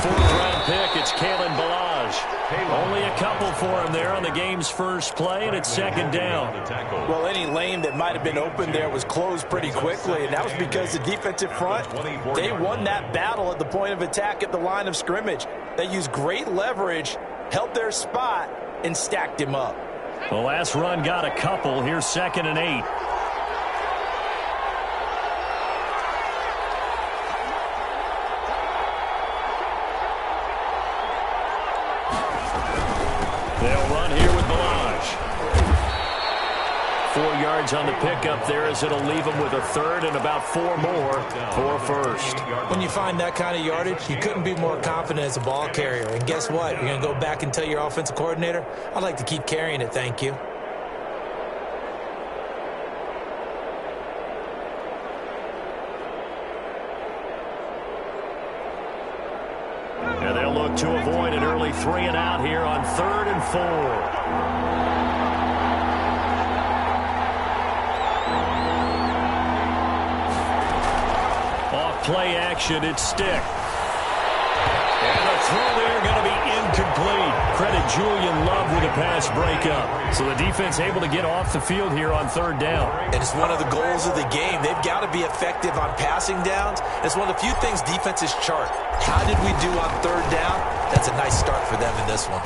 fourth-round pick, it's Kalen Balaj. Only a couple for him there on the game's first play, and it's second down. Well, any lane that might have been open there was closed pretty quickly, and that was because the defensive front, they won that battle at the point of attack at the line of scrimmage. They used great leverage, held their spot, and stacked him up. The last run got a couple. Here's second and 8. They'll run here with Balaj. 4 yards on the pickup there as it'll leave them with a third and about 4 more for first. When you find that kind of yardage, you couldn't be more confident as a ball carrier. And guess what? You're going to go back and tell your offensive coordinator, I'd like to keep carrying it, thank you. And they'll look to avoid an early 3 and out here on 3rd and 4. Play action, it's Stick. And the throw there going to be incomplete. Credit Julian Love with a pass breakup. So the defense able to get off the field here on 3rd down. And it's one of the goals of the game. They've got to be effective on passing downs. It's one of the few things defenses chart. How did we do on 3rd down? That's a nice start for them in this one.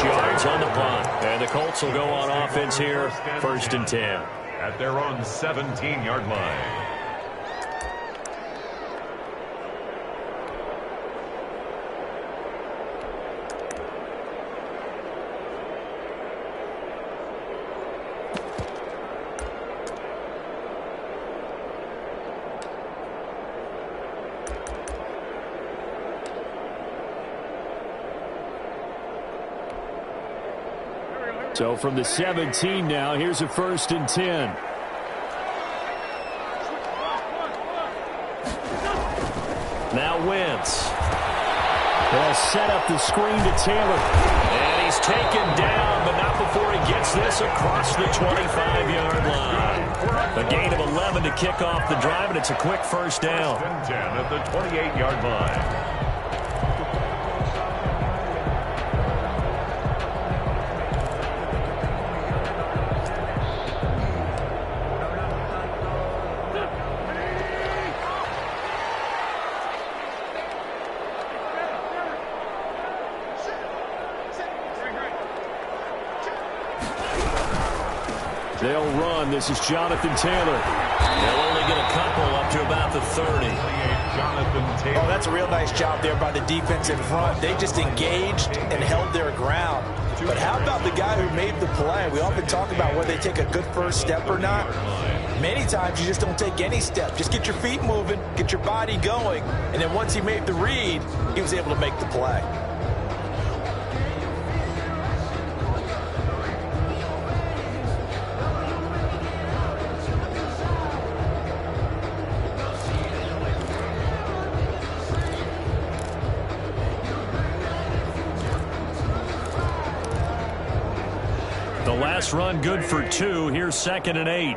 Yards on the punt. And the Colts will go on offense here, 1st and 10. At their own 17-yard line. So from the 17 now, here's a 1st and 10. Now Wentz. They'll set up the screen to Taylor. And he's taken down, but not before he gets this across the 25-yard line. A gain of 11 to kick off the drive, and it's a quick 1st down. 10 at the 28-yard line. They'll run. This is Jonathan Taylor. They'll only get a couple up to about the 30. Jonathan Taylor. Oh, that's a real nice job there by the defense in front. They just engaged and held their ground. But how about the guy who made the play? We often talk about whether they take a good first step or not. Many times you just don't take any step. Just get your feet moving, get your body going, and then once he made the read, he was able to make the play. The last run good for 2. Here's 2nd and 8.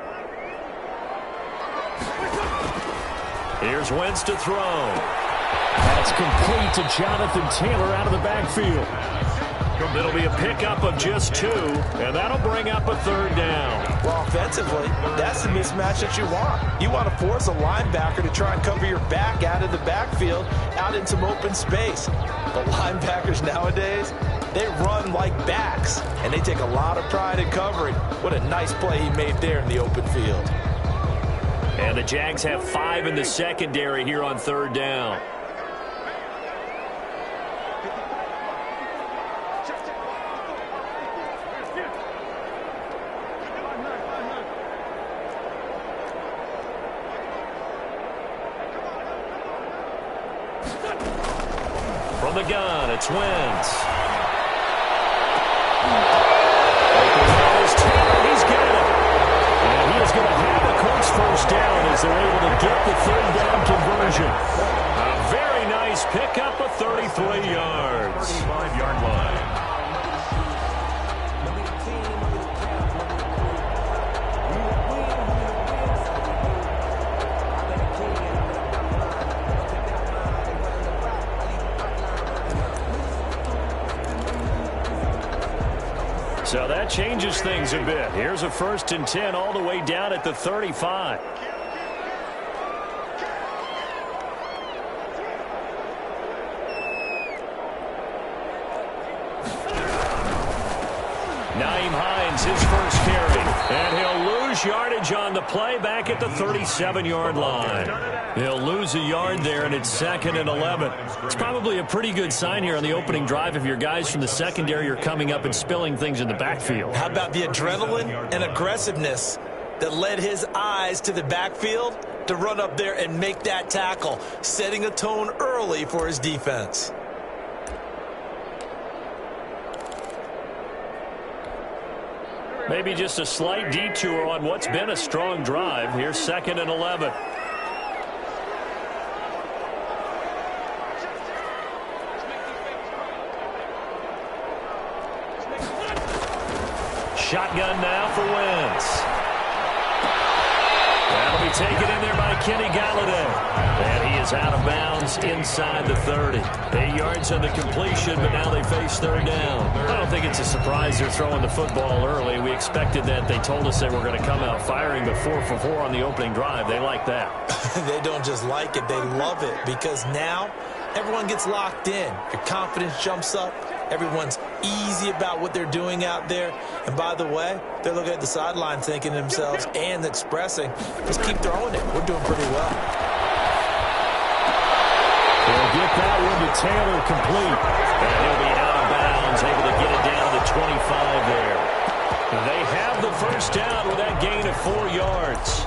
Here's Wentz to throw. That's complete to Jonathan Taylor out of the backfield. It'll be a pickup of just 2, and that'll bring up a 3rd down. Well, offensively, that's the mismatch that you want. You want to force a linebacker to try and cover your back out of the backfield, out in some open space. But linebackers nowadays, they run like backs, and they take a lot of pride in covering. What a nice play he made there in the open field. And the Jags have 5 in the secondary here on 3rd down. From the gun, it's Wentz. He's got it. And he is going to have the Colts 1st down as they're able to get the 3rd down conversion. A very nice pickup of 33 yards. 35-yard line. that changes things a bit. Here's a 1st and 10 all the way down at the 35. Naeem Hines, his first carry. And he'll lose yardage on the play back at the 37-yard line. He'll lose a yard there, and it's 2nd and 11. It's probably a pretty good sign here on the opening drive if your guys from the secondary are coming up and spilling things in the backfield. How about the adrenaline and aggressiveness that led his eyes to the backfield to run up there and make that tackle, setting a tone early for his defense. Maybe just a slight detour on what's been a strong drive. Here's 2nd and 11. Shotgun now for Wentz. That'll be taken in there by Kenny Galladay. And he is out of bounds inside the 30. 8 yards on the completion, but now they face 3rd down. I don't think it's a surprise they're throwing the football early. We expected that. They told us they were going to come out firing, but 4 for 4 on the opening drive. They like that. They don't just like it, they love it, because now everyone gets locked in. Your confidence jumps up. Everyone's easy about what they're doing out there. And by the way, they're looking at the sideline thinking to themselves and expressing, just keep throwing it. We're doing pretty well. They'll get that one to Taylor complete. And he'll be out of bounds, able to get it down to the 25 there. They have the 1st down with that gain of 4 yards.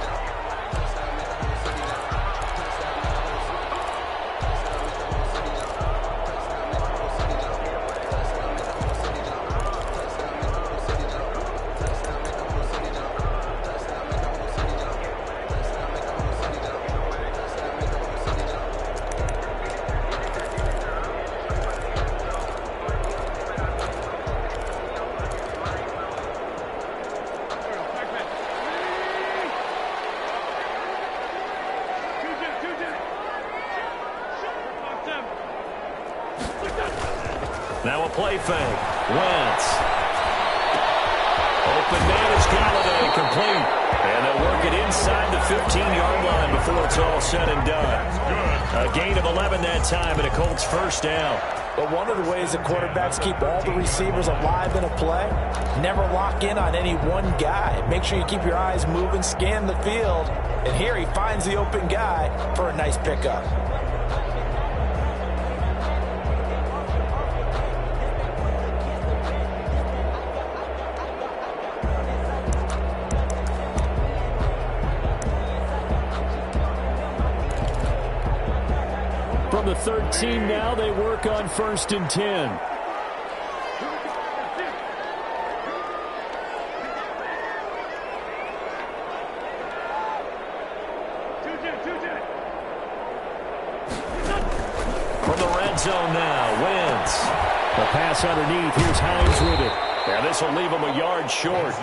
Now a play fake. Wentz. Open man is Galladay, complete. And they'll work it inside the 15-yard line before it's all said and done. A gain of 11 that time, and a Colts 1st down. But one of the ways that quarterbacks keep all the receivers alive in a play, never lock in on any one guy. Make sure you keep your eyes moving, scan the field. And here he finds the open guy for a nice pickup. From the 13 now, they work on 1st and 10. From the red zone now, Wentz. The pass underneath. Here's Hines with it. And this will leave him a yard short.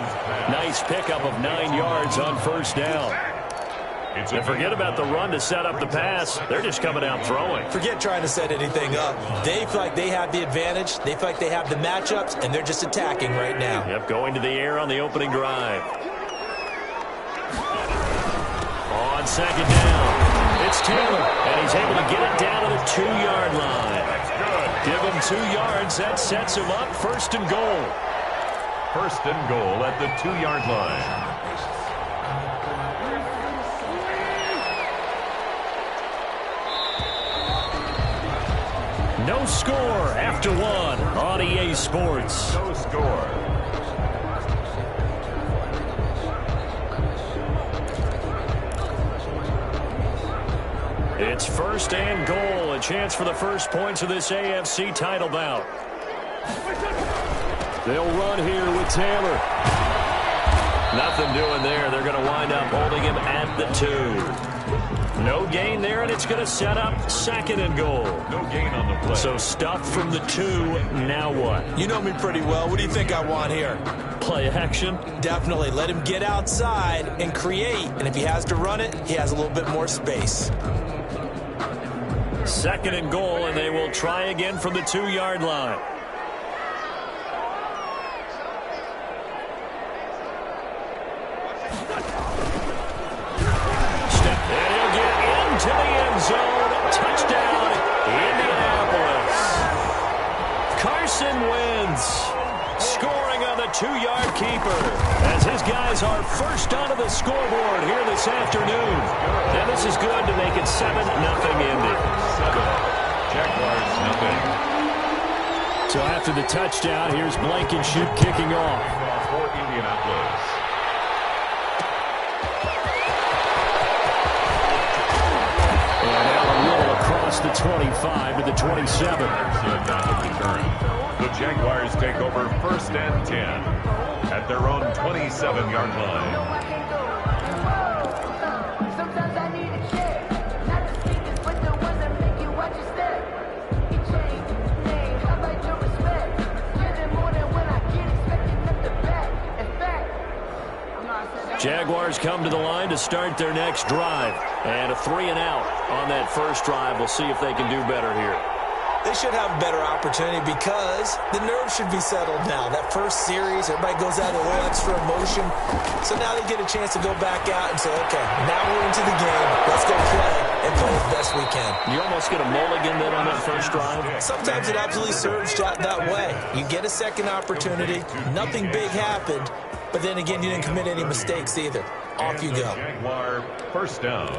Nice pickup of 9 yards on 1st down. And forget about the run to set up the pass. They're just coming out throwing. Forget trying to set anything up. They feel like they have the advantage. They feel like they have the matchups, and they're just attacking right now. Yep, going to the air on the opening drive. On 2nd down, it's Taylor, and he's able to get it down to the 2-yard line. Give him 2 yards. That sets him up 1st and goal. 1st and goal at the 2-yard line. No score after 1 on EA Sports. No score. It's 1st and goal. A chance for the first points of this AFC title bout. They'll run here with Taylor. Nothing doing there. They're going to wind up holding him at the 2. No gain there, and it's going to set up 2nd and goal. No gain on the play. So stuffed from the 2. Now what? You know me pretty well. What do you think I want here? Play action? Definitely. Let him get outside and create. And if he has to run it, he has a little bit more space. 2nd and goal, and they will try again from the 2-yard line. zone. Touchdown, Indianapolis. Carson Wentz scoring on the 2-yard keeper as his guys are first onto the scoreboard here this afternoon. And this is good to make it 7-0 Indy. Jaguars nothing. So after the touchdown, here's Blankenship kicking off. For Indianapolis. And now a little across the 25 to the 27. The Jaguars take over 1st and 10 at their own 27-yard line. Jaguars come to the line to start their next drive. And a 3-and-out on that first drive. We'll see if they can do better here. They should have a better opportunity because the nerves should be settled now. That first series, everybody goes out a little extra emotion. So now they get a chance to go back out and say, okay, now we're into the game. Let's go play and play as best we can. You almost get a mulligan then on that first drive? Sometimes it absolutely serves that way. You get a second opportunity. Nothing big happened. But then again, you didn't commit any mistakes either. Off you go. Jaguar first down.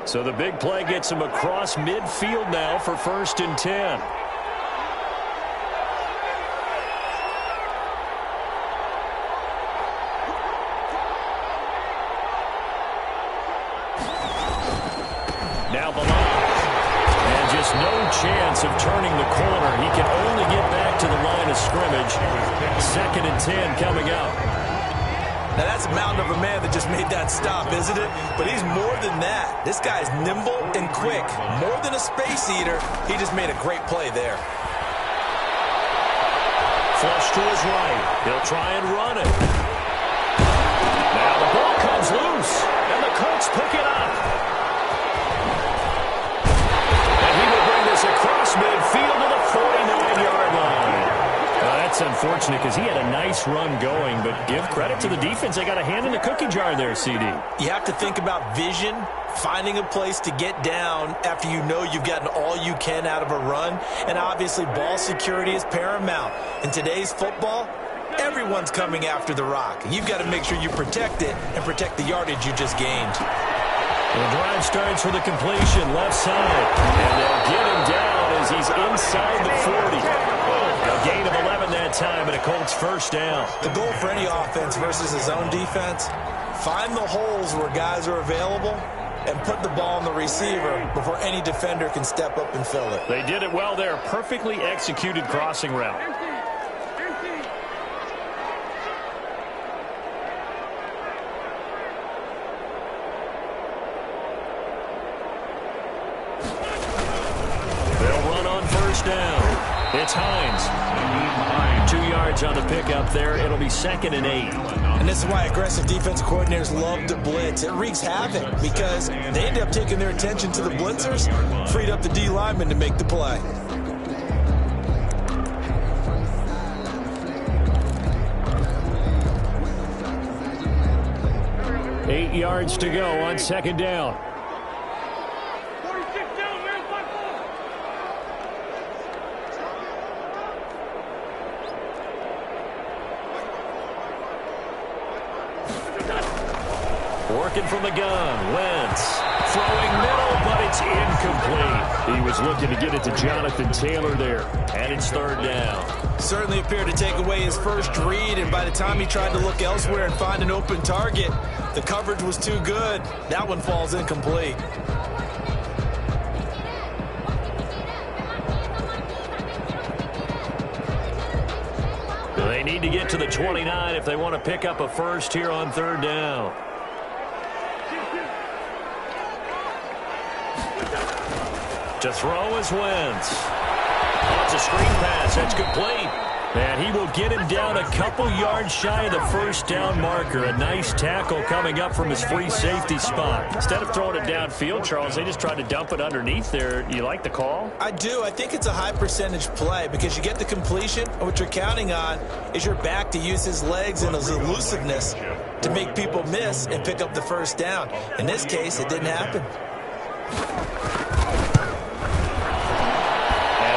So the big play gets him across midfield now for 1st and 10. Now Balon. And just no chance of turning the corner. He can only get back to the line of scrimmage. 2nd and 10 coming up. Now, that's a mountain of a man that just made that stop, isn't it? But he's more than that. This guy's nimble and quick. More than a space eater, he just made a great play there. Flush to his right. He'll try and run it. Now the ball comes loose, and the Colts pick it up. And he will bring this across midfield to the 49-yard line. That's unfortunate because he had a nice run going, but give credit to the defense. They got a hand in the cookie jar there, CD. You have to think about vision, finding a place to get down after you know you've gotten all you can out of a run, and obviously ball security is paramount. In today's football, everyone's coming after the rock. You've got to make sure you protect it and protect the yardage you just gained. The drive starts with a completion left side, and they'll get him down as he's inside the 40. A gain of 11 that time, and a Colts first down. The goal for any offense versus his own defense, find the holes where guys are available and put the ball on the receiver before any defender can step up and fill it. They did it well there. Perfectly executed crossing route. They'll run on first down. It's Hines. 2 yards on the pickup there. It'll be 2nd and 8. And this is why aggressive defense coordinators love to blitz. It wreaks havoc because they end up taking their attention to the blitzers, freed up the D lineman to make the play. Eight yards to go on 2nd down. Working from the gun, Wentz throwing middle, but it's incomplete. He was looking to get it to Jonathan Taylor there, and it's 3rd down. Certainly appeared to take away his first read, and by the time he tried to look elsewhere and find an open target, the coverage was too good. That one falls incomplete. They need to get to the 29 if they want to pick up a first here on 3rd down. To throw is Wentz. Oh, it's a screen pass. That's complete. And he will get him down a couple yards shy of the first down marker. A nice tackle coming up from his free safety spot. Instead of throwing it downfield, Charles, they just tried to dump it underneath there. You like the call? I do. I think it's a high percentage play because you get the completion, and what you're counting on is your back to use his legs and his elusiveness to make people miss and pick up the first down. In this case, it didn't happen.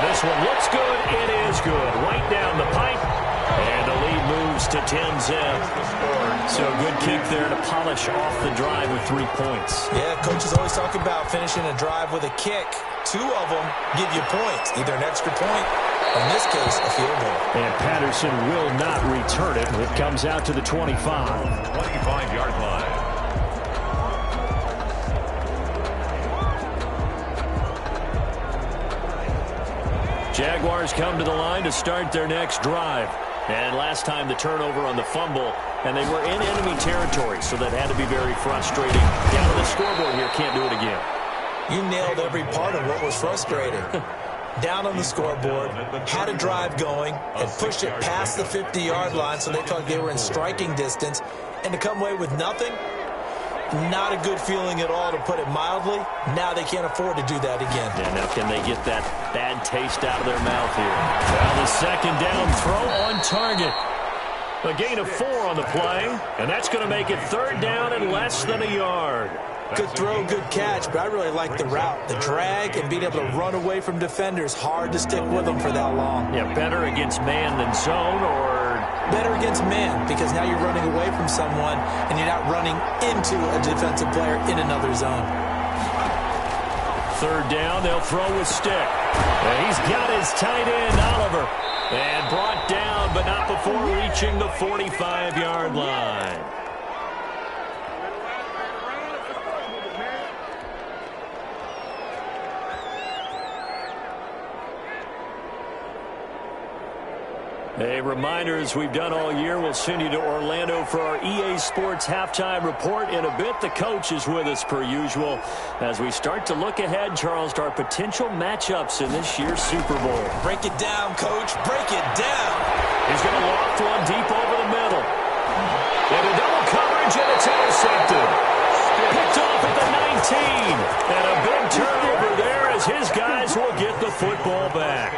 This one looks good. It is good. Right down the pipe. And the lead moves to 10-zip. So good kick there to polish off the drive with 3 points. Yeah, coaches always talk about finishing a drive with a kick. 2 of them give you points, either an extra point or, in this case, a field goal. And Patterson will not return it. It comes out to the 25. 25-yard line. Jaguars come to the line to start their next drive. And last time the turnover on the fumble, and they were in enemy territory, so that had to be very frustrating. Down to the scoreboard here, can't do it again. You nailed every part of what was frustrating. Down on the scoreboard, had a drive going, and pushed it past the 50-yard line, so they thought they were in striking distance, and to come away with nothing, not a good feeling at all, to put it mildly. Now they can't afford to do that again. Yeah, now can they get that bad taste out of their mouth here? Well, the second down throw on target. A gain of 4 on the play, and that's going to make it third down and less than a yard. Good throw, good catch, but I really like the route. The drag and being able to run away from defenders. Hard to stick with them for that long. Yeah, better against man than zone, or better against man, because now you're running away from someone and you're not running into a defensive player in another zone. Third down, they'll throw with stick. And he's got his tight end, Oliver. And brought down, but not before reaching the 45-yard line. A reminder, as we've done all year, we'll send you to Orlando for our EA Sports halftime report in a bit. The coach is with us per usual as we start to look ahead, Charles, to our potential matchups in this year's Super Bowl. Break it down, coach. Break it down. He's going to loft one deep over the middle. Into double coverage, and it's intercepted. Picked off at the 19. And a big turnover there as his guys will get the football back.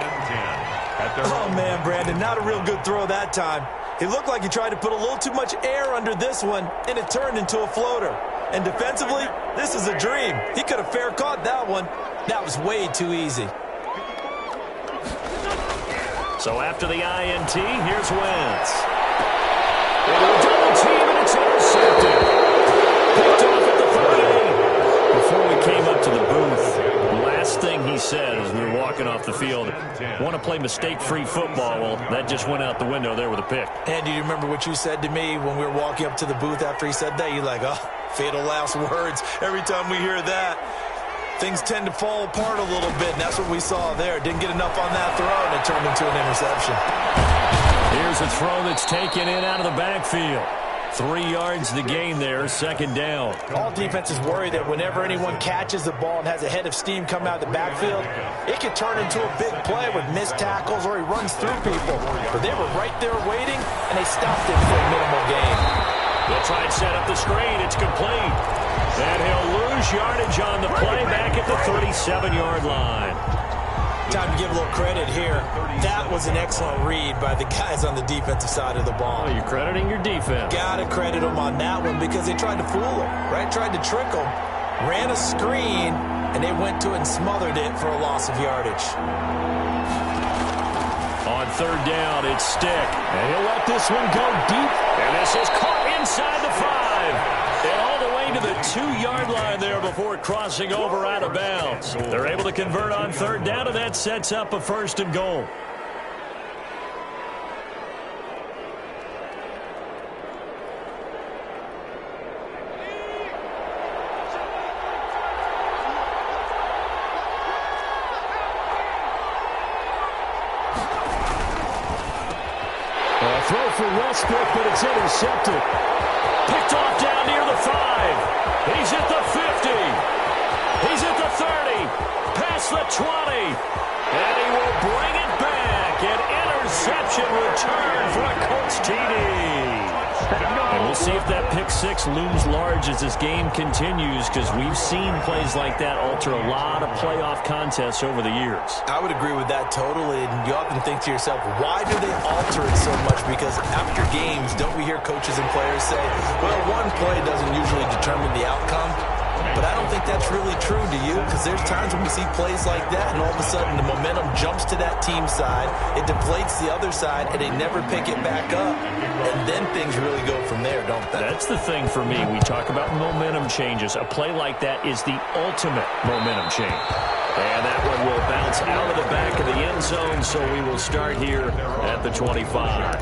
Oh, man, Brandon, not a real good throw that time. It looked like he tried to put a little too much air under this one, and it turned into a floater. And defensively, this is a dream. He could have fair caught that one. That was way too easy. So after the INT, here's Wentz. Into a double team, and it's intercepted. Picked off at the 38. Before we came up to the booth, the last thing he said as we were walking off the field, want to play mistake-free football. Well, that just went out the window there with a pick. And do you remember what you said to me when we were walking up to the booth after he said that? You're like, oh, fatal last words. Every time we hear that, things tend to fall apart a little bit, and that's what we saw there. Didn't get enough on that throw, and it turned into an interception. Here's a throw that's taken in out of the backfield. 3 yards to gain there, second down. All defenses worry that whenever anyone catches the ball and has a head of steam come out of the backfield, it could turn into a big play with missed tackles or he runs through people. But they were right there waiting, and they stopped it for a minimal gain. They'll try and set up the screen. It's complete. And he'll lose yardage on the play back at the 37-yard line. Time to give a little credit here. That was an excellent read by the guys on the defensive side of the ball. Oh, you're crediting your defense. Got to credit them on that one because they tried to fool him, right? Tried to trick him. Ran a screen, and they went to it and smothered it for a loss of yardage. On third down, it's Stick. And he'll let this one go deep. And this is caught inside the 5. And all the way to the 2-yard line there before crossing over out of bounds. They're able to convert on third down, and that sets up a first and goal. Throw for Westbrook, but it's intercepted. Picked off down near the 5. He's at the 50. He's at the 30. Past the 20. And he will bring it back. An interception interception, return for a Colts TD. And we'll see if that pick six looms large as this game continues, because we've seen plays like that alter a lot of playoff contests over the years. I would agree with that totally. And you often think to yourself, why do they alter it so much? Because after games, don't we hear coaches and players say, well, one play doesn't usually determine the outcome? But I don't think that's really true, do you? Because there's times when we see plays like that, and all of a sudden the momentum jumps to that team side, it deflates the other side, and they never pick it back up. And then things really go from there, don't they? That's the thing for me. We talk about momentum changes. A play like that is the ultimate momentum change. And that one will bounce out of the back of the end zone, so we will start here at the 25.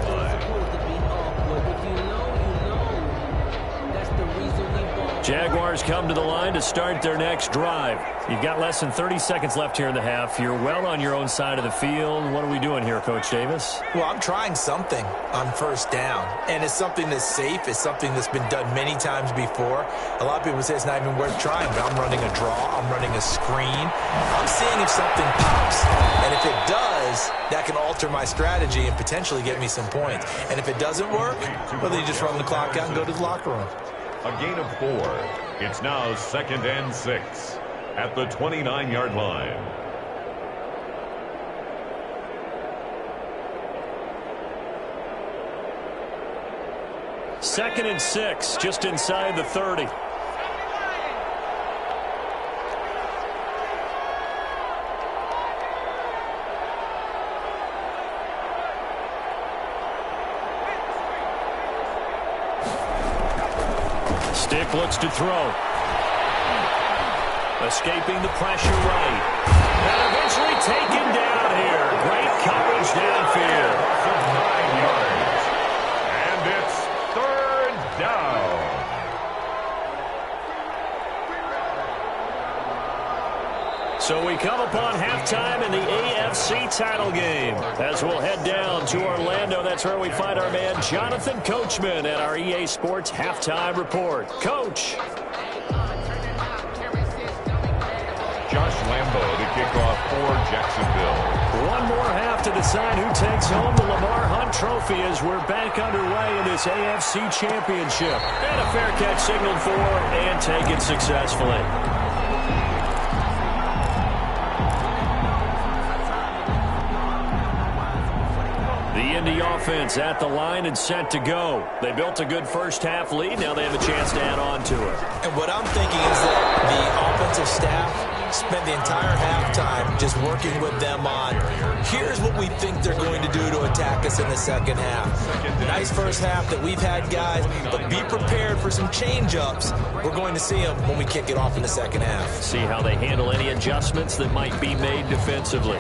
Jaguars come to the line to start their next drive. You've got less than 30 seconds left here in the half. You're well on your own side of the field. What are we doing here, Coach Davis? Well, I'm trying something on first down, and it's something that's safe. It's something that's been done many times before. A lot of people say it's not even worth trying, but I'm running a draw. I'm running a screen. I'm seeing if something pops, and if it does, that can alter my strategy and potentially get me some points. And if it doesn't work, well, then you just run the clock out and go to the locker room. A gain of 4. It's now 2nd and 6 at the 29-yard line. Second and 6, just inside the 30. Stick looks to throw. Escaping the pressure right. And eventually taken down here. Great coverage downfield. 9 yards. And it's 3rd down. So we come upon halftime in the AFC title game. As we'll head down to Orlando, that's where we find our man Jonathan Coachman at our EA Sports Halftime Report. Coach. Josh Lambo to kick off for Jacksonville. One more half to decide who takes home the Lamar Hunt Trophy as we're back underway in this AFC Championship. And a fair catch signaled for and taken successfully. The Indy offense at the line and set to go. They built a good first half lead. Now they have a chance to add on to it. And what I'm thinking is that the offensive staff spent the entire halftime just working with them on, here's what we think they're going to do to attack us in the second half. Nice first half that we've had, guys, but be prepared for some change-ups. We're going to see them when we kick it off in the second half. See how they handle any adjustments that might be made defensively.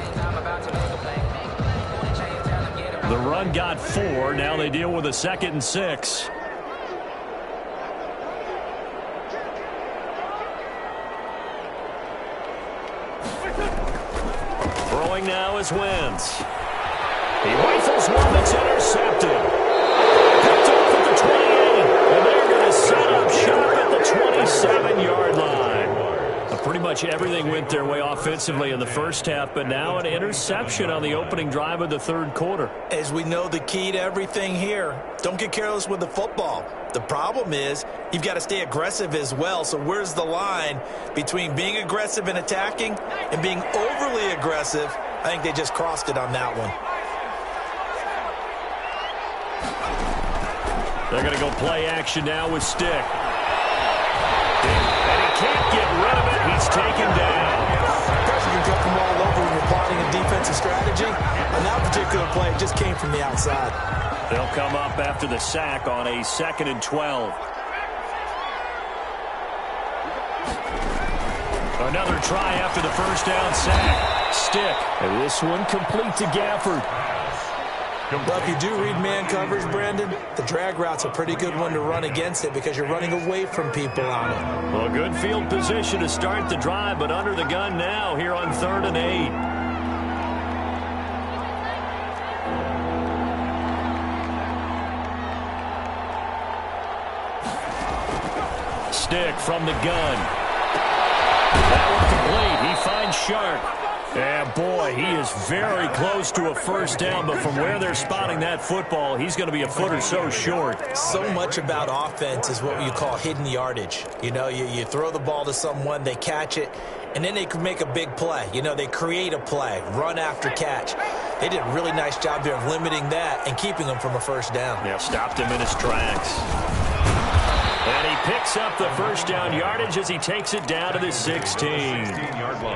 The run got 4. Now they deal with a 2nd and 6. Throwing now is Wentz. He rifles one that's intercepted. Picked off at the 28. And they're going to set up shop at the 27-yard line. Pretty much everything went their way offensively in the first half, but now an interception on the opening drive of the third quarter. As we know, the key to everything here, don't get careless with the football. The problem is you've got to stay aggressive as well. So where's the line between being aggressive and attacking and being overly aggressive? I think they just crossed it on that one. They're going to go play action now with Stick. And he can't get rid of it. He's taken down. Pressure can come from all over when you're plotting a defensive strategy. On that particular play, it just came from the outside. They'll come up after the sack on a 2nd and 12. Another try after the first down sack. Stick. And this one complete to Gafford. Well, if you do read man coverage, Brandon, the drag route's a pretty good one to run against it because you're running away from people on it. Well, good field position to start the drive, but under the gun now here on 3rd and 8. Stick from the gun. That one complete. He finds Sharp. And boy, he is very close to a first down, but from where they're spotting that football, he's going to be a foot or so short. So much about offense is what you call hidden yardage. You know, you throw the ball to someone, they catch it, and then they can make a big play. You know, they create a play, run after catch. They did a really nice job there of limiting that and keeping him from a first down. Yeah, stopped him in his tracks. And he picks up the first down yardage as he takes it down to the 16.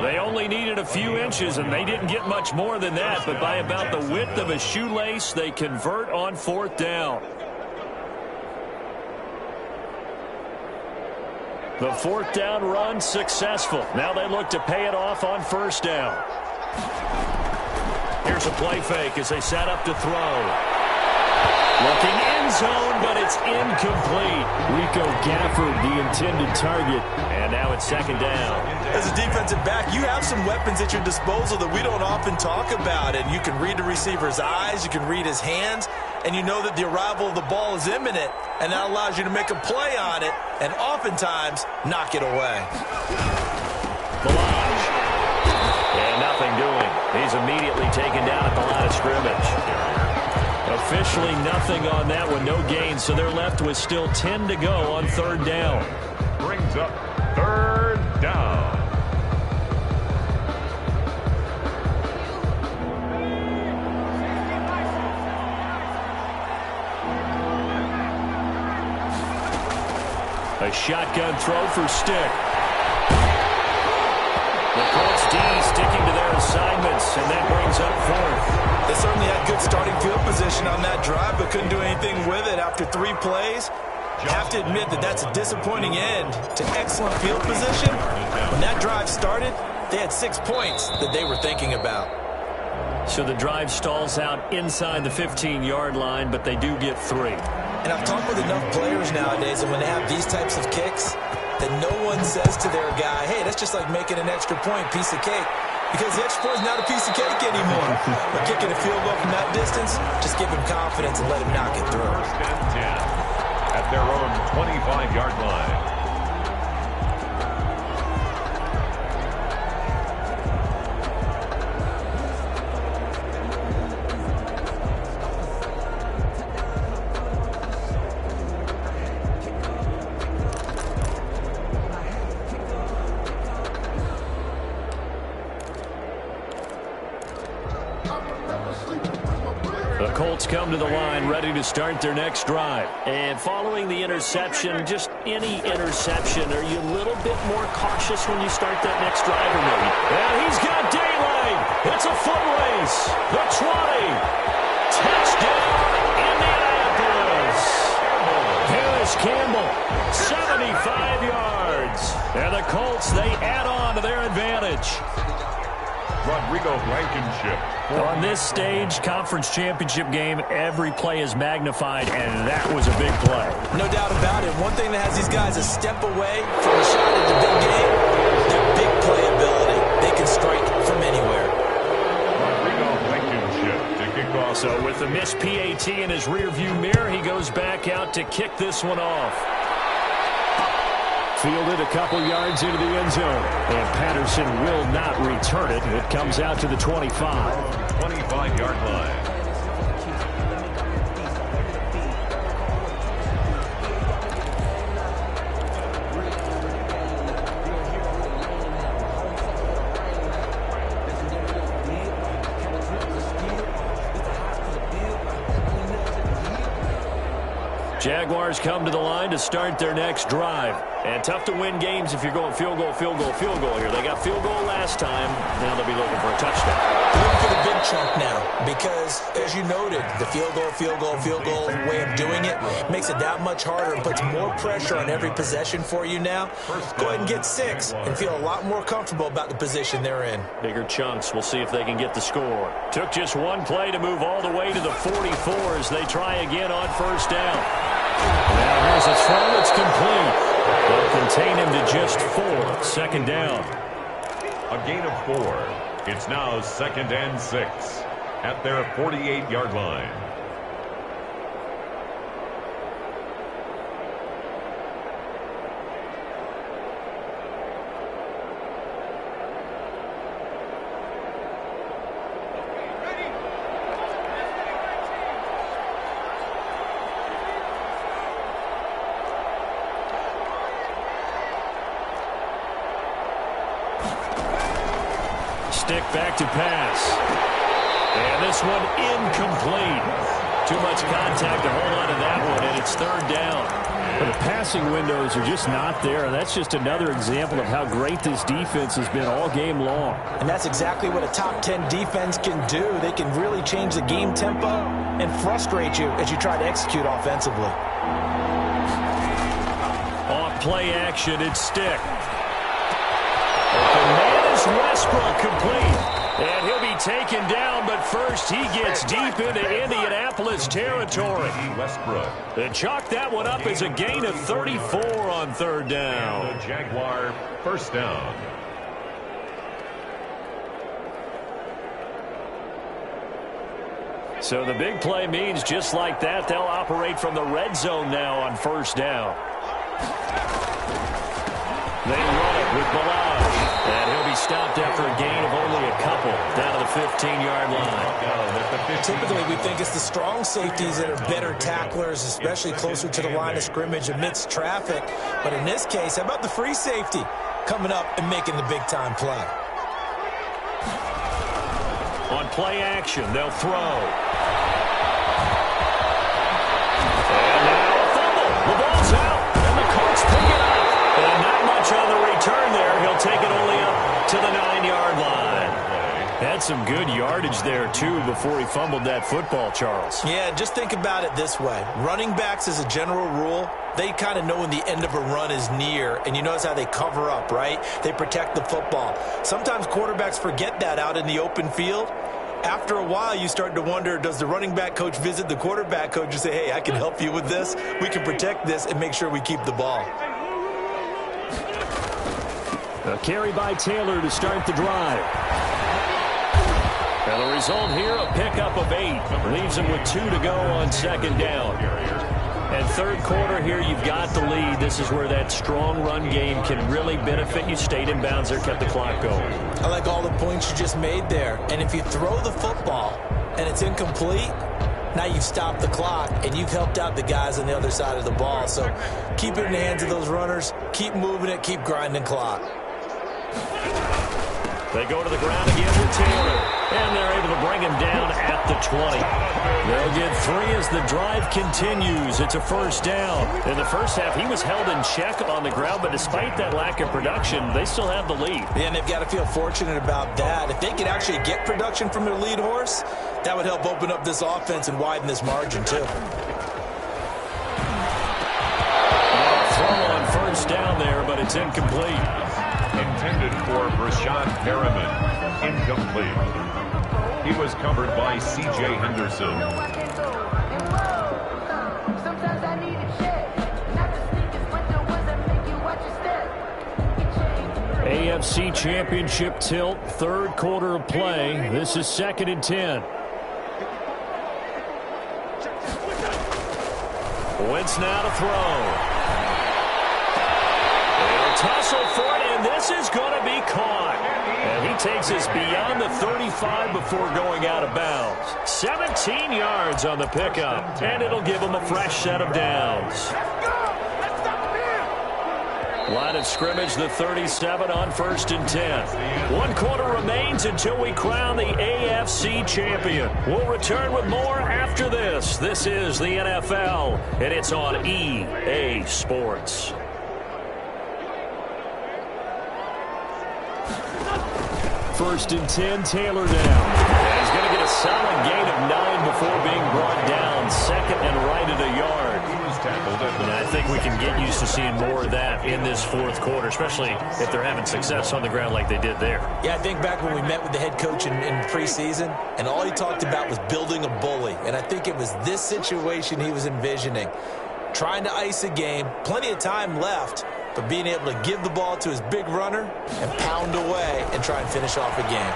They only needed a few inches, and they didn't get much more than that. But by about the width of a shoelace, they convert on fourth down. The fourth down run successful. Now they look to pay it off on first down. Here's a play fake as they set up to throw. Looking end zone, but it's incomplete. Rico Gafford, the intended target. And now it's second down. As a defensive back, you have some weapons at your disposal that we don't often talk about. And you can read the receiver's eyes, you can read his hands, and you know that the arrival of the ball is imminent. And that allows you to make a play on it and oftentimes knock it away. Balaj. And nothing doing. He's immediately taken down at the line of scrimmage. Officially nothing on that one, no gain, so they're left with still 10 to go on third down. Brings up third down. A shotgun throw for Stick. The Colts D sticking to their assignments, and that brings up fourth. They certainly had good starting field position on that drive, but couldn't do anything with it after 3 plays. You have to admit that that's a disappointing end to excellent field position. When that drive started, they had 6 points that they were thinking about. So the drive stalls out inside the 15-yard line, but they do get 3. And I've talked with enough players nowadays, and when they have these types of kicks, that no one says to their guy, hey, that's just like making an extra point, piece of cake. Because the extra point is not a piece of cake anymore. But kicking a field goal from that distance, just give him confidence and let him knock it through. First and 10 at their own 25-yard line. Come to the line, ready to start their next drive. And following the interception, just any interception, are you a little bit more cautious when you start that next drive or maybe? And he's got daylight. It's a foot race. The 20. Touchdown, Indianapolis. Harris Campbell, 75 yards. And the Colts, they add on to their advantage. Rodrigo Blankenship. On this stage, conference championship game, every play is magnified, and that was a big play. No doubt about it. One thing that has these guys a step away from a shot at the big game, their big play ability. They can strike from anywhere. Rodrigo Blankenship to kick off. So with the missed PAT in his rearview mirror, he goes back out to kick this one off. Fielded a couple yards into the end zone. And Patterson will not return it. It comes out to the 25. 25-yard line. Jaguars come to the line to start their next drive. And tough to win games if you're going field goal here. They got field goal last time. Now they'll be looking for a touchdown. They're looking for the big chunk now because, as you noted, the field goal way of doing it makes it that much harder and puts more pressure on every possession for you now. Go ahead and get 6 and feel a lot more comfortable about the position they're in. Bigger chunks. We'll see if they can get the score. Took just one play to move all the way to the 44 as they try again on first down. Now here's a throw. It's complete. They'll contain him to just 4. Second down. A gain of 4. It's now 2nd and 6 at their 48-yard line. directed pass. And this one incomplete. Too much contact to hold on to that one, and it's third down. But the passing windows are just not there, and that's just another example of how great this defense has been all game long. And that's exactly what a top 10 defense can do. They can really change the game tempo and frustrate you as you try to execute offensively. Off play action, it's Stick. Open man is Westbrook, complete. And he'll be taken down, but first he gets deep into Indianapolis territory. Westbrook. And chalk that one up as a gain of 34 on third down. And the Jaguar first down. So the big play means just like that, they'll operate from the red zone now on first down. They run it with Balaj. And he'll be stopped after a gain of only a couple down to the 15-yard line. Typically, we think it's the strong safeties that are better tacklers, especially closer to the line of scrimmage amidst traffic. But in this case, how about the free safety coming up and making the big-time play? On play action, they'll throw. And now a fumble. The ball's out, and the Colts pick it up. And not much on the return there. He'll take it only up to the 9-yard line. Had some good yardage there, too, before he fumbled that football, Charles. Yeah, just think about it this way. Running backs, as a general rule, they kind of know when the end of a run is near, and you notice how they cover up, right? They protect the football. Sometimes quarterbacks forget that out in the open field. After a while, you start to wonder, does the running back coach visit the quarterback coach and say, hey, I can help you with this. We can protect this and make sure we keep the ball. A carry by Taylor to start the drive. And the result here, a pickup of 8. Leaves him with 2 to go on second down. And third quarter here, you've got the lead. This is where that strong run game can really benefit you. Stayed in bounds there, kept the clock going. I like all the points you just made there. And if you throw the football and it's incomplete, now you've stopped the clock and you've helped out the guys on the other side of the ball. So keep it in the hands of those runners. Keep moving it. Keep grinding clock. They go to the ground again with Taylor, and they're able to bring him down at the 20. They'll get 3 as the drive continues. It's a first down. In the first half, he was held in check on the ground, but despite that lack of production, they still have the lead. Yeah, and they've got to feel fortunate about that. If they could actually get production from their lead horse, that would help open up this offense and widen this margin, too. Throw on first down there, but it's incomplete. Intended for Brashad Perriman. Incomplete. He was covered by C.J. Henderson. AFC Championship tilt, third quarter of play. This is 2nd and 10. Wentz now to throw. Tussle for it, and this is going to be caught. And he takes us beyond the 35 before going out of bounds. 17 yards on the pickup, and it'll give him a fresh set of downs. Line of scrimmage, the 37 on 1st and 10. 1 quarter remains until we crown the AFC champion. We'll return with more after this. This is the NFL, and it's on EA Sports. First and 10, Taylor down. And he's going to get a solid gain of 9 before being brought down. 2nd and right at a yard. And I think we can get used to seeing more of that in this fourth quarter, especially if they're having success on the ground like they did there. Yeah, I think back when we met with the head coach in preseason, and all he talked about was building a bully. And I think it was this situation he was envisioning. Trying to ice a game, plenty of time left, but being able to give the ball to his big runner and pound away and try and finish off a game.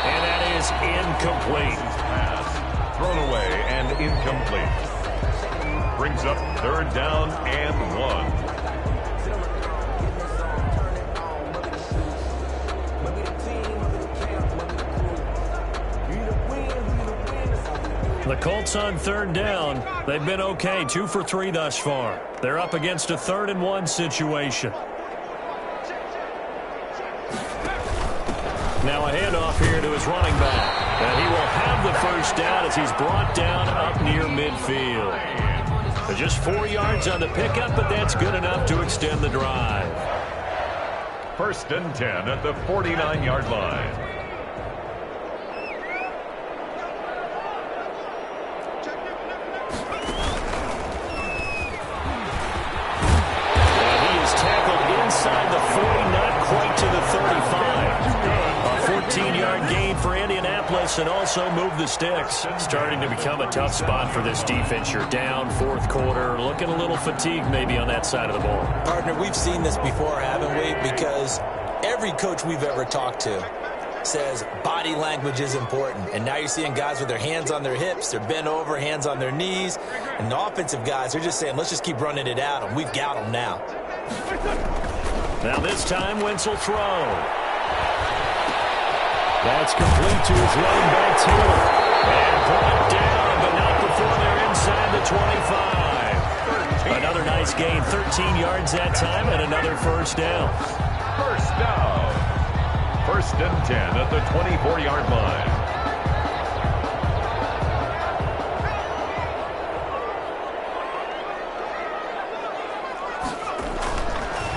And that is incomplete. Pass thrown away and incomplete. Brings up 3rd down and 1. The Colts on 3rd down. They've been okay, 2 for 3 thus far. They're up against a 3rd and 1 situation. Now a handoff here to his running back. And he will have the first down as he's brought down up near midfield. Just 4 yards on the pickup, but that's good enough to extend the drive. 1st and 10 at the 49-yard line. And he is tackled inside the 40, not quite to the 35. A 14-yard gain for Indianapolis and also move the sticks. Starting to become a tough spot for this defense. You're down 4th quarter, looking a little fatigued maybe on that side of the ball. Partner, we've seen this before, haven't we? Because every coach we've ever talked to says body language is important. And now you're seeing guys with their hands on their hips, they're bent over, hands on their knees. And the offensive guys, they're just saying, let's just keep running it at them. We've got them now. Now this time, Wentz will throw. That's complete to his running back, Taylor. And brought down, but not before they're inside the 25. Another nice gain, 13 yards that time, and another first down. First down. 1st and 10 at the 24-yard line.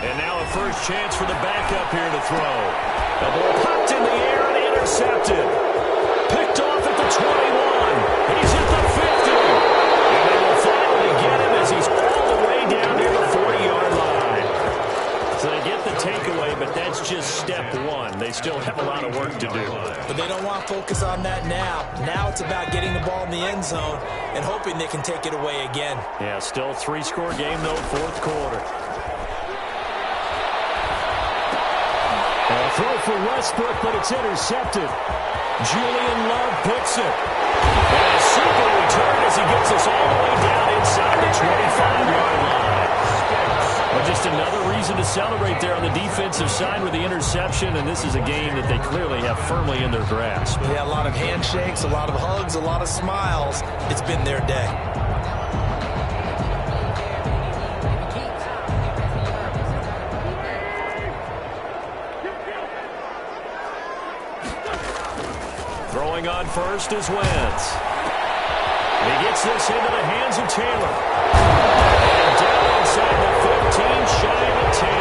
And now a first chance for the backup here to throw. The ball popped in the air and intercepted. Picked off at the 21. He's at the 50. And they will finally get him as he's all the way down near the 40-yard line. So they get the takeaway, but that's just step one. They still have a lot of work to do. But they don't want to focus on that now. Now it's about getting the ball in the end zone and hoping they can take it away again. Yeah, still 3-score game, though, 4th quarter. A throw for Westbrook, but it's intercepted. Julian Love picks it. And a super return as he gets us all the way down inside the 25-yard line. But just another reason to celebrate there on the defensive side with the interception, and this is a game that they clearly have firmly in their grasp. Yeah, a lot of handshakes, a lot of hugs, a lot of smiles. It's been their day. Throwing on first is Wentz. He gets this into the hands of Taylor. And down inside the 15, shy of the 10.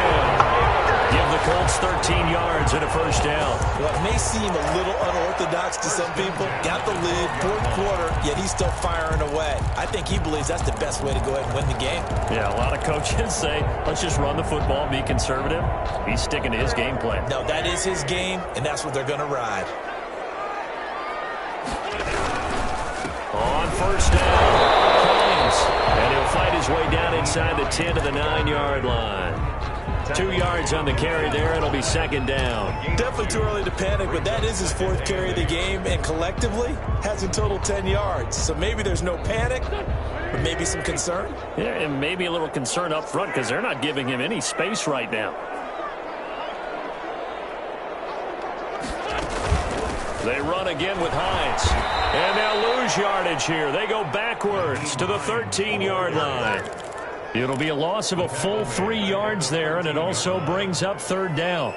Give the Colts 13 yards and a first down. Well, it may seem a little unorthodox to some people. Got the lead, 4th quarter, yet he's still firing away. I think he believes that's the best way to go ahead and win the game. Yeah, a lot of coaches say, let's just run the football, be conservative. He's sticking to his game plan. No, that is his game, and that's what they're going to ride. On first down, Collins. And he'll fight his way down inside the 10 to the 9-yard line. 2 yards on the carry there. It'll be 2nd down. Definitely too early to panic, but that is his 4th carry of the game, and collectively has in total 10 yards. So maybe there's no panic, but maybe some concern. Yeah, and maybe a little concern up front because they're not giving him any space right now. They run again with Hines. And they'll lose yardage here. They go backwards to the 13-yard line. It'll be a loss of a full 3 yards there, and it also brings up 3rd down.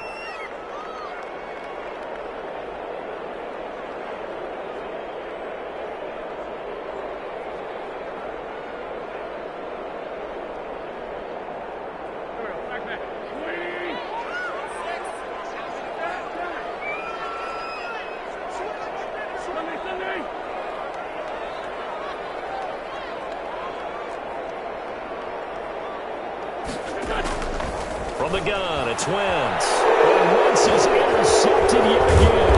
From the gun, it's Wentz. And Wentz is intercepted yet again.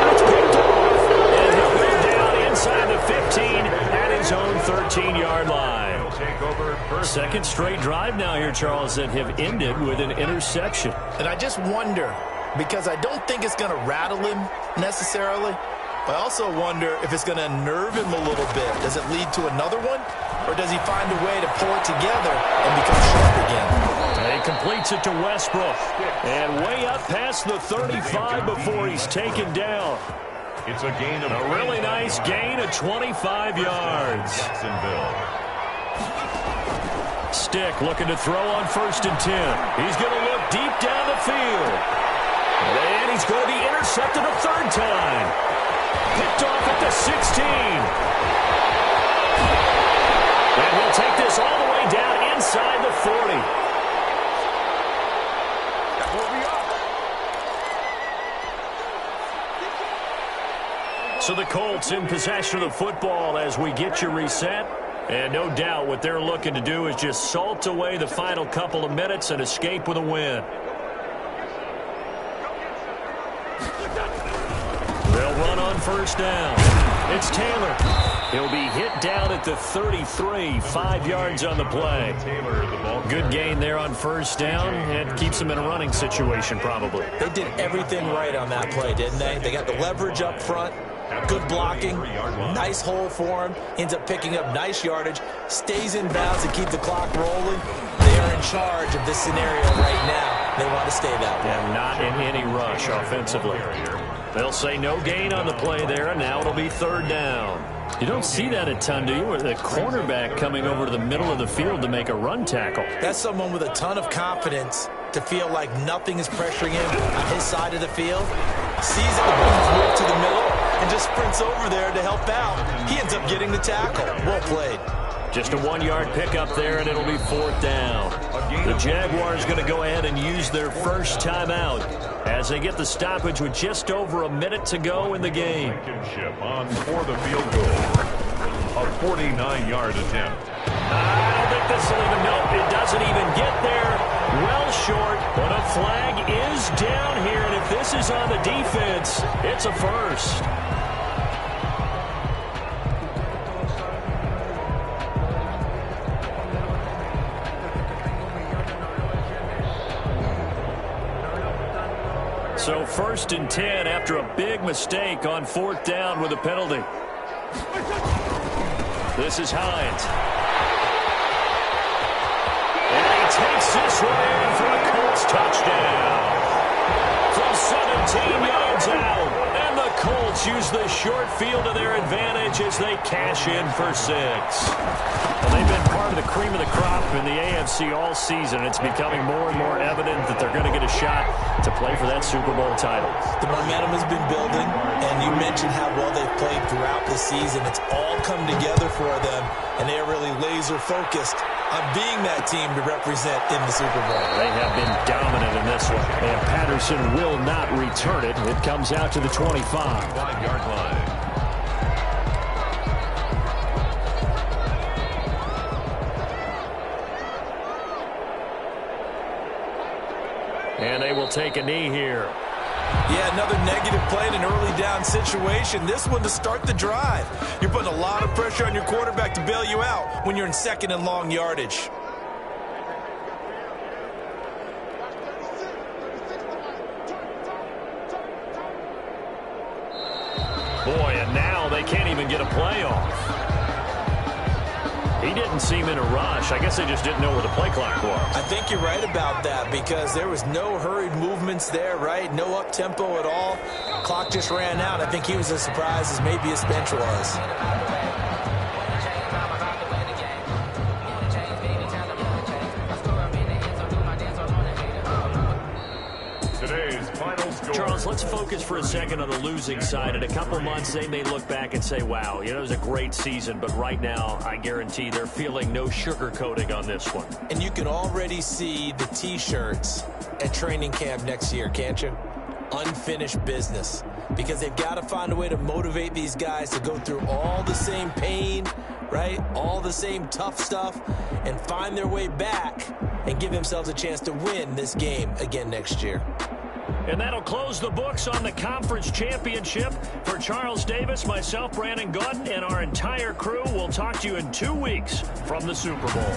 It's picked off. And he'll go down inside the 15 at his own 13-yard line. 2nd straight drive now here, Charles, that have ended with an interception. And I just wonder, because I don't think it's going to rattle him necessarily, but I also wonder if it's going to unnerve him a little bit. Does it lead to another one? Or does he find a way to pull it together and become sharp again? He completes it to Westbrook. And way up past the 35 before he's taken down. It's a gain of a really nice gain of 25 yards. Jacksonville. Stick looking to throw on 1st and 10. He's going to look deep down the field. And he's is going to be intercepted a third time. Picked off at the 16. And we'll take this all the way down inside the 40. That will be up. So the Colts in possession of the football as we get you reset. And no doubt what they're looking to do is just salt away the final couple of minutes and escape with a win. They'll run on first down. It's Taylor. He'll be hit down at the 33, 5 yards on the play. Good gain there on first down. It keeps him in a running situation probably. They did everything right on that play, didn't they? They got the leverage up front. Good blocking, nice hole for him, ends up picking up nice yardage, stays in bounds to keep the clock rolling. They are in charge of this scenario right now. They want to stay that way. And not in any rush offensively. They'll say no gain on the play there, and now it'll be third down. You don't see that a ton, do you? Or the cornerback coming over to the middle of the field to make a run tackle. That's someone with a ton of confidence to feel like nothing is pressuring him on his side of the field. Sees that the ball's moved to the middle and just sprints over there to help out. He ends up getting the tackle. Well played. Just a 1-yard pickup there, and it'll be fourth down. The Jaguars going to go ahead and use their first timeout as they get the stoppage with just over a minute to go in the game. On for the field goal. A 49-yard attempt. I don't think this will even, nope, it doesn't even get there. Well short, but a flag is down here, and if this is on the defense, it's a first. So first and 10 after a big mistake on fourth down with a penalty. This is Hines. And he takes this one in for a Colts touchdown. From 17 yards out. And the Colts use the short field to their advantage as they cash in for 6. Well, they've been part of the cream of the crop in the AFC all season. It's becoming more and more evident that they're going to get a shot to play for that Super Bowl title. The momentum has been building, and you mentioned how well they've played throughout the season. It's all come together for them, and they are really laser-focused on being that team to represent in the Super Bowl. They have been dominant in this one, and Patterson will not return it. It comes out to the 25. 5-yard line. And they will take a knee here. Yeah, another negative play in an early down situation. This one to start the drive. You're putting a lot of pressure on your quarterback to bail you out when you're in second and long yardage. Boy, and now they can't even get a play off. He didn't seem in a rush. I guess they just didn't know where the play clock was. I think you're right about that because there was no hurried movements there, right? No up-tempo at all. Clock just ran out. I think he was as surprised as maybe his bench was. Charles, let's focus for a second on the losing side. In a couple months, they may look back and say, wow, it was a great season. But right now, I guarantee they're feeling no sugarcoating on this one. And you can already see the T-shirts at training camp next year, can't you? Unfinished business. Because they've got to find a way to motivate these guys to go through all the same pain, right? All the same tough stuff, and find their way back and give themselves a chance to win this game again next year. And that'll close the books on the conference championship. For Charles Davis, myself, Brandon Gaudin, and our entire crew, we'll talk to you in 2 weeks from the Super Bowl.